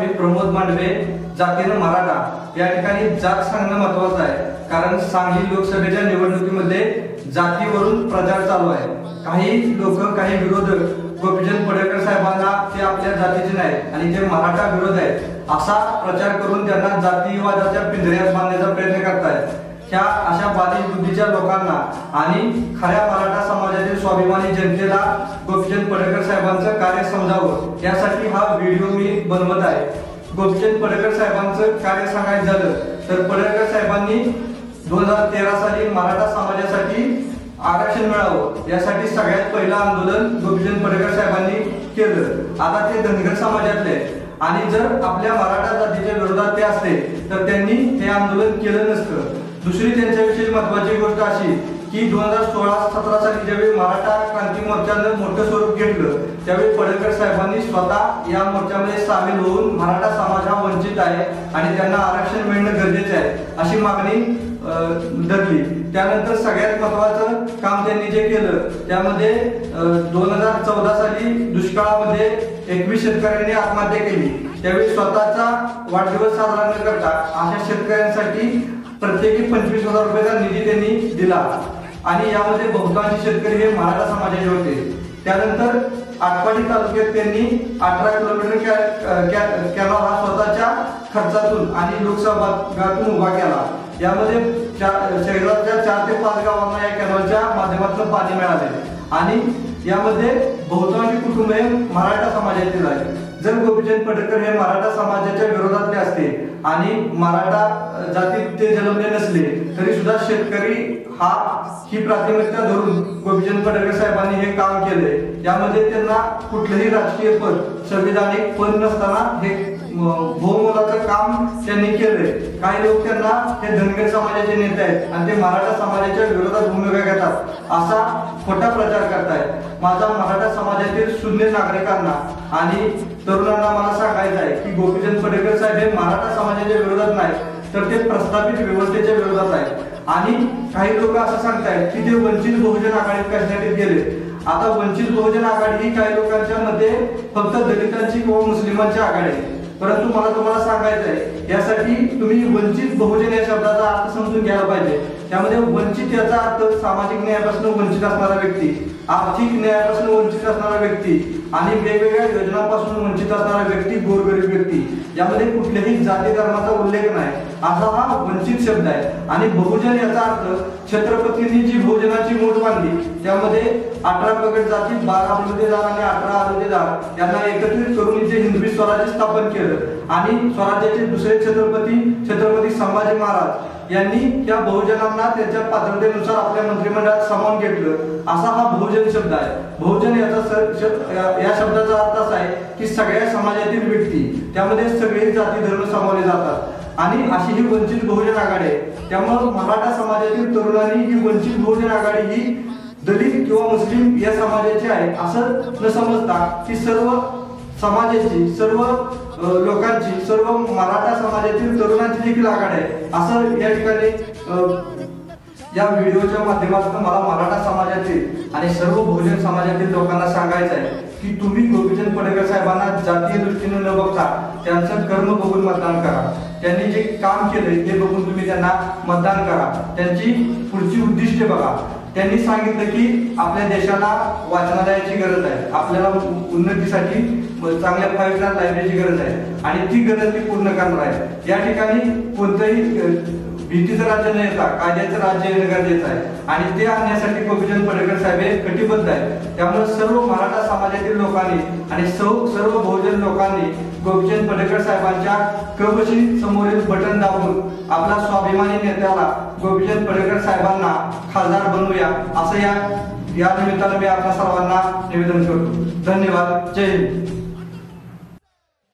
मी प्रमोद मांडवे, जातीनं मराठा। या ठिकाणी जात सांगणं महत्त्वाचं आहे, कारण सांगली लोकसभेच्या निवडणुकीमध्ये जातीवरून प्रचार चालू आहे। काही लोक, काही विरोधक गोपीचंद पडळकर साहेबांना ते आपल्या जातीचे नाहीत आणि ते मराठा विरोध आहेत असा प्रचार करून त्यांना जातीवादाच्या पिंजऱ्यात बांधण्याचा प्रयत्न करतायत। ह्या अशा बाधित बुद्धीच्या लोकांना आणि खऱ्या मराठा समाजातील स्वाभिमानी जनतेला गोपीचंद पडळकर साहेबांचं कार्य समजावं यासाठी हा व्हिडिओ मी बनवत आहे। गोपीचंद पडळकर साहेबांचं कार्य सांगायचं झालं तर पडळकर साहेबांनी 2013 साली मराठा समाजासाठी आरक्षण मिळावं यासाठी सगळ्यात पहिलं आंदोलन गोपीचंद पडळकर साहेबांनी केलं। आता ते धनगर समाजातले आणि जर आपल्या मराठा जातीच्या विरोधात ते असते तर त्यांनी हे आंदोलन केलं नसतं। दुसरी त्यांच्याविषयी महत्त्वाची गोष्ट अशी की 2016-17 साली ज्यावेळी मराठा क्रांती मोर्चानं मोठं स्वरूप घेतलं त्यावेळी पडळकर साहेबांनी स्वतः या मोर्चामध्ये सामील होऊन मराठा समाज हा वंचित आहे आणि त्यांना आरक्षण मिळणं गरजेचे आहे अशी मागणी धरली। त्यानंतर सगळ्यात महत्त्वाचं काम त्यांनी जे केलं त्यामध्ये 2014 साली दुष्काळामध्ये 21 शेतकऱ्यांनी आत्महत्या केली। त्यावेळी स्वतःचा वाढदिवस साजरा न करता अशा शेतकऱ्यांसाठी प्रत्येकी 25,000 रुपयाचा निधी त्यांनी दिला आणि यामध्ये बहुतांश शेतकरी हे मराठा समाजाचे होते। त्यानंतर आटपाडी तालुक्यात त्यांनी 18 किलोमीटर कॅनॉल हा स्वतःच्या खर्चातून आणि लोकसभातून उभा केला। यामध्ये शहराच्या 4 ते 5 गावांना या कॅनॉलच्या माध्यमातून पाणी मिळाले आणि यामध्ये बहुतांश कुटुंब हे मराठा समाजातील आहे। जर गोपीचंद पडळकर हे मराठा समाजाच्या विरोधातले असते आणि मराठा जातीत ते जन्मले नसले तरी सुद्धा शेतकरी ही प्राथमिकता धरून गोपीचंद पडळकर साहेबांनी हे काम केले। यामध्ये त्यांना कुठलेही राजकीय पद, संविधानिक पद नसताना हे बहुमोलाचं काम त्यांनी केले। काही लोक त्यांना हे धनगर समाजाचे नेते आहेत आणि ते मराठा समाजाच्या विरोधात भूमिका घेतात असा खोटा प्रचार करतायत। माझा मराठा समाजातील शून्य नागरिकांना आणि तरुणांना मला सांगायचं आहे की गोपीचंद पडळकर साहेब हे मराठा समाजाच्या विरोधात नाही तर ते प्रस्थापित व्यवस्थेच्या विरोधात आहेत। आणि काही लोक असं सांगतायत की ते वंचित बहुजन आघाडीत कशासाठी गेले। आता वंचित बहुजन आघाडी ही काही लोकांच्या मध्ये फक्त दलितांची किंवा मुस्लिमांची आघाडी आहे, परंतु मला तुम्हाला सांगायचं आहे यासाठी तुम्ही वंचित बहुजन या शब्दाचा अर्थ समजून घ्यायला पाहिजे। त्यामध्ये वंचित याचा अर्थ सामाजिक न्यायापासून वंचित असणारा व्यक्ती, आर्थिक न्यायापासून वंचित असणारा व्यक्ती आणि वेगवेगळ्या योजनांपासून वंचित असणारा व्यक्ती, गोरगरीब व्यक्ती, यामध्ये कुठल्याही जाती धर्माचा उल्लेख नाही असा हा वंचित शब्द आहे। आणि बहुजन याचा अर्थ छत्रपतींनी जी बहुजनाची मूठ बांधली त्यामध्ये 18 प्रगत जाती, 12 बलुतेदार आणि 18 अलुतेदार यांना एकत्रित करून इथे हिंदवी स्वराज्य स्थापन केलं आणि स्वराज्याचे दुसरे छत्रपती संभाजी महाराज यांनी या बहुजनांना त्यांच्या पात्रतेनुसार आपल्या मंत्रिमंडळात सामावून घेतलं असा हा बहुजन शब्द आहे। बहुजन या शब्दाचा अर्थ असा आहे की सगळ्या समाजातील व्यक्ती, त्यामध्ये सगळे जाती धर्म सामावले जातात आणि अशी ही वंचित बहुजन आघाडी आहे। त्यामुळे मराठा समाजातील तरुणांनी ही वंचित बहुजन आघाडी ही दलित किंवा मुस्लिम या समाजाची आहे असं न समजता की सर्व समाजाची, सर्व लोकांची, सर्व मराठा समाजातील तरुणांची देखील आघाडी आहे असं या ठिकाणी या व्हिडिओच्या माध्यमातून मला मराठा समाजातील आणि सर्व बहुजन समाजातील लोकांना सांगायचं आहे की तुम्ही गोपीचंद पडळकर साहेबांना जातीय दृष्टीने न बघता त्यांचं कर्म बघून मतदान करा। त्यांनी जे काम केले ते बघून तुम्ही त्यांना मतदान करा। त्यांची पुढची उद्दिष्टे बघा। त्यांनी सांगितलं की आपल्या देशाला वाचनालयाची गरज आहे, आपल्याला उन्नतीसाठी चांगल्या 5 स्टार लायब्ररीची गरज आहे आणि ती गरज ती पूर्ण करणार आहे। या ठिकाणी कोणतंही भीतीचं राज्य न येता कायद्याचं राज्य येणं गरजेचं आहे आणि ते आणण्यासाठी गोपीचंद पडळकर साहेब हे कटिबद्ध आहेत। त्यामुळे सर्व मराठा समाजातील लोकांनी आणि सर्व बहुजन लोकांनी गोपीचंद पडळकर साहेबांच्या कबशी समोरील बटन दाबून आपला स्वाभिमानी नेत्याला गोपीचंद पडळकर साहेबांना खासदार बनवूया असं या निमित्तानं मी आपल्या सर्वांना निवेदन करतो। धन्यवाद। जय हिंद।